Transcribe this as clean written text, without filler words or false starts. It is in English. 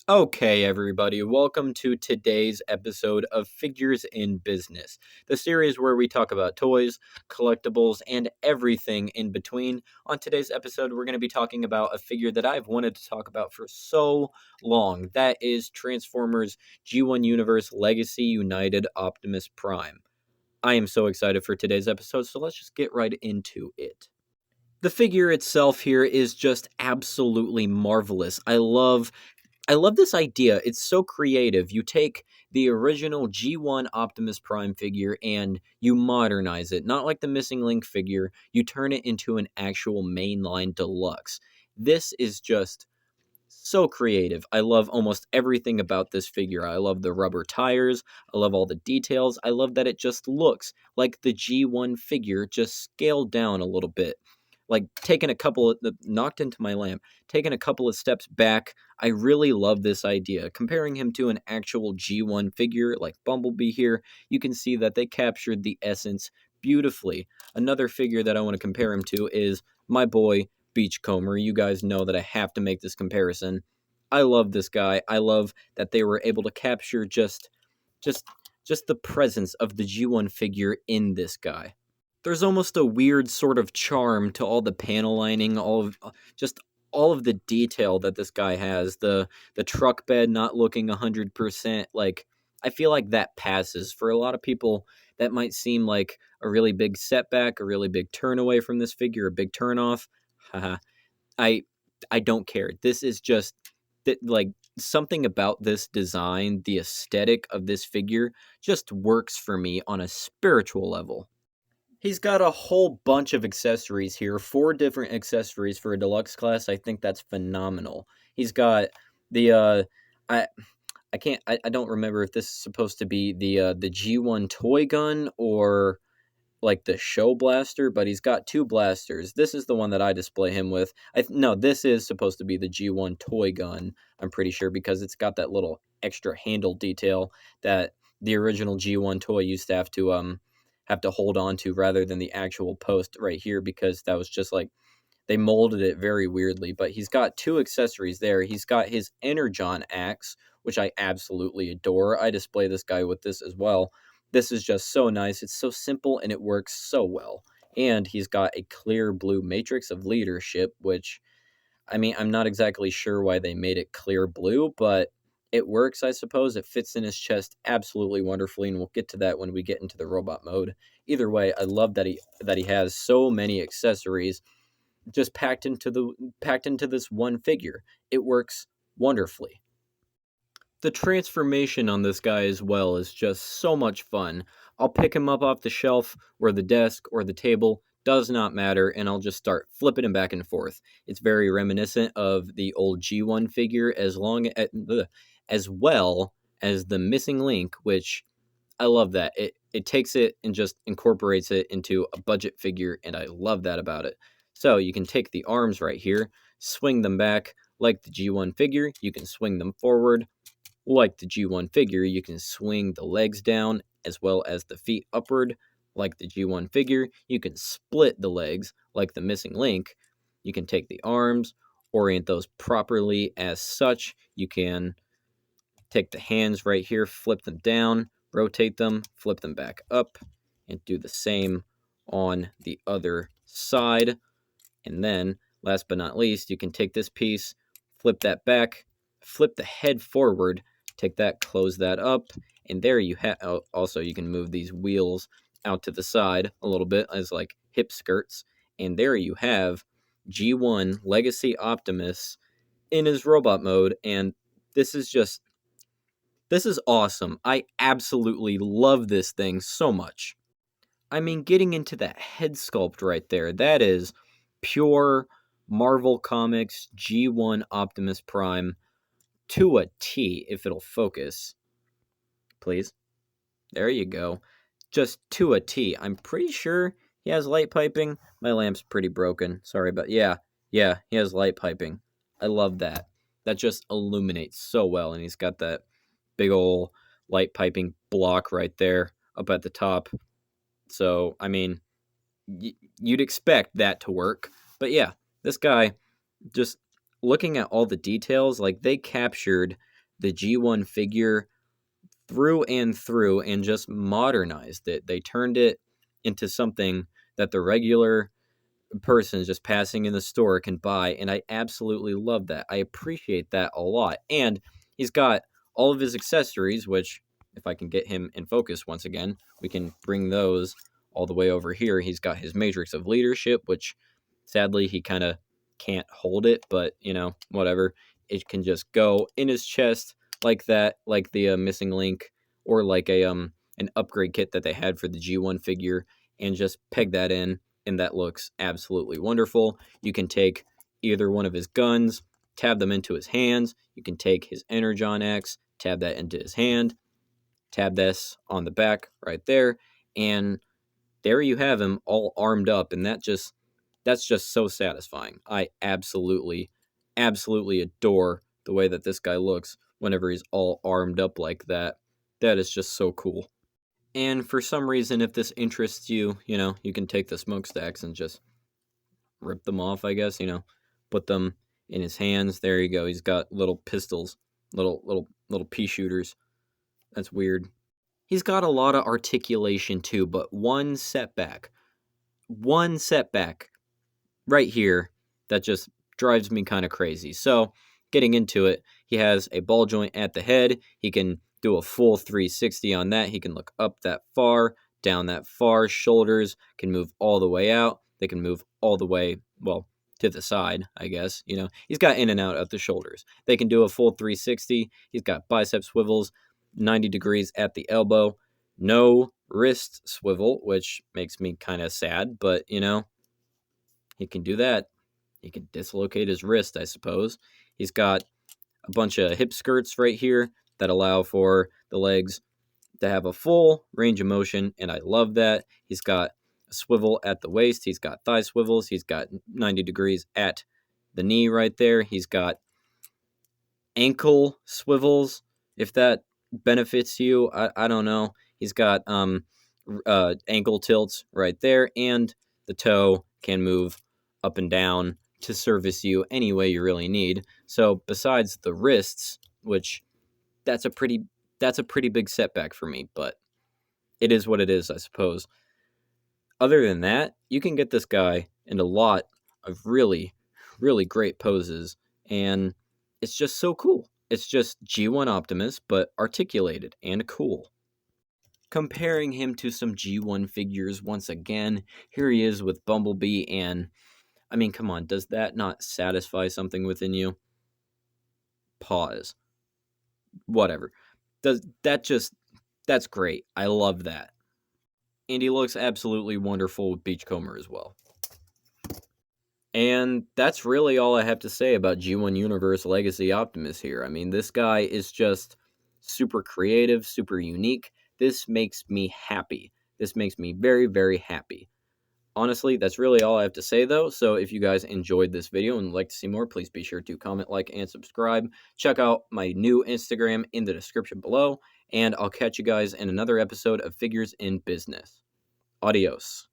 Okay, everybody, welcome to today's episode of Figures in Business, the series where we talk about toys, collectibles, and everything in between. On today's episode, we're going to be talking about a figure that I've wanted to talk about for so long. That is Transformers G1 Universe Legacy United Optimus Prime. I am so excited for today's episode, so let's just get right into it. The figure itself here is just absolutely marvelous. I love this idea. It's so creative. You take the original G1 Optimus Prime figure and you modernize it. Not like the Missing Link figure. You turn it into an actual mainline deluxe. This is just so creative. I love almost everything about this figure. I love the rubber tires. I love all the details. I love that it just looks like the G1 figure, just scaled down a little bit. Like taking a couple of knocked into my lamp, taking a couple of steps back. I really love this idea. Comparing him to an actual G1 figure like Bumblebee here, you can see that they captured the essence beautifully. Another figure that I want to compare him to is my boy Beachcomber. You guys know that I have to make this comparison. I love this guy. I love that they were able to capture just just the presence of the G1 figure in this guy. There's almost a weird sort of charm to all the panel lining, just all of the detail that this guy has. The truck bed not looking 100%. Like, I feel like that passes for a lot of people. That might seem like a really big setback, a really big turn away from this figure, a big turn off. Haha. I I don't care. This is just that, like, something about this design, the aesthetic of this figure just works for me on a spiritual level. He's got a whole bunch of accessories here, 4 different accessories for a deluxe class. I think that's phenomenal. He's got the I I don't remember if this is supposed to be the G1 toy gun or like the show blaster, but he's got 2 blasters. This is the one that I display him with. No, this is supposed to be the G1 toy gun. I'm pretty sure because it's got that little extra handle detail that the original G1 toy used to have to hold on to rather than the actual post right here, because that was just like they molded it very weirdly. But he's got 2 accessories there. He's got his Energon axe, which I absolutely adore. I display this guy with this as well. This is just so nice. It's so simple and it works so well. And he's got a clear blue matrix of leadership, which, I mean, I'm not exactly sure why they made it clear blue, but it works, I suppose. It fits in his chest absolutely wonderfully, and we'll get to that when we get into the robot mode. Either way, I love that he has so many accessories just packed into this one figure. It works wonderfully. The transformation on this guy as well is just so much fun. I'll pick him up off the shelf or the desk or the table, does not matter, and I'll just start flipping him back and forth. It's very reminiscent of the old G1 figure as well as the Missing Link, which I love that. It takes it and just incorporates it into a budget figure, and I love that about it. So you can take the arms right here, swing them back like the G1 figure, you can swing them forward like the G1 figure, you can swing the legs down as well as the feet upward like the G1 figure. You can split the legs like the Missing Link. You can take the arms, orient those properly as such. You can take the hands right here, flip them down, rotate them, flip them back up, and do the same on the other side. And then, last but not least, you can take this piece, flip that back, flip the head forward, take that, close that up, and there you have. Also, you can move these wheels out to the side a little bit as like hip skirts, and there you have G1 Legacy Optimus in his robot mode. And this is just this is awesome. I absolutely love this thing so much. I mean, getting into that head sculpt right there, that is pure Marvel Comics G1 Optimus Prime to a T, if it'll focus. Please. There you go. Just to a T. I'm pretty sure he has light piping. My lamp's pretty broken. Sorry, but yeah, he has light piping. I love that. That just illuminates so well, and he's got that big ol' light piping block right there up at the top. So, I mean, you'd expect that to work. But yeah, this guy, just looking at all the details, like they captured the G1 figure through and just modernized it. They turned it into something that the regular person just passing in the store can buy, and I absolutely love that. I appreciate that a lot. And he's got all of his accessories, which, if I can get him in focus once again, we can bring those all the way over here. He's got his Matrix of Leadership, which sadly he kind of can't hold it, but whatever. It can just go in his chest like that, like the missing link, or like an upgrade kit that they had for the G1 figure, and just peg that in, and that looks absolutely wonderful. You can take either one of his guns, tab them into his hands. You can take his Energon X, tab that into his hand, tab this on the back right there, and there you have him all armed up, and that's just so satisfying. I absolutely adore the way that this guy looks whenever he's all armed up like that. That is just so cool. And for some reason, if this interests you, you can take the smokestacks and just rip them off, I guess, put them in his hands. There you go. He's got little pistols, little pea shooters. That's weird. He's got a lot of articulation too, but one setback right here that just drives me kind of crazy. So, getting into it, he has a ball joint at the head. He can do a full 360 on that. He can look up that far, down that far. Shoulders can move all the way out. They can move all the way, well, to the side, I guess. He's got in and out of the shoulders. They can do a full 360. He's got bicep swivels, 90 degrees at the elbow. No wrist swivel, which makes me kind of sad, but, he can do that. He can dislocate his wrist, I suppose. He's got a bunch of hip skirts right here that allow for the legs to have a full range of motion, and I love that. He's got a swivel at the waist. He's got thigh swivels. He's got 90 degrees at the knee right there. He's got ankle swivels, if that benefits you. I don't know. He's got ankle tilts right there, and the toe can move up and down to service you any way you really need. So besides the wrists, which that's a pretty big setback for me, but it is what it is, I suppose. Other than that, you can get this guy in a lot of really, really great poses, and it's just so cool. It's just G1 Optimus, but articulated and cool. Comparing him to some G1 figures once again, here he is with Bumblebee, and I mean, come on, does that not satisfy something within you? Pause. Whatever. That's great. I love that. And he looks absolutely wonderful with Beachcomber as well. And that's really all I have to say about G1 Universe Legacy Optimus here. I mean, this guy is just super creative, super unique. This makes me happy. This makes me very, very happy. Honestly, that's really all I have to say, though. So if you guys enjoyed this video and would like to see more, please be sure to comment, like, and subscribe. Check out my new Instagram in the description below. And I'll catch you guys in another episode of Figures in Business. Adios.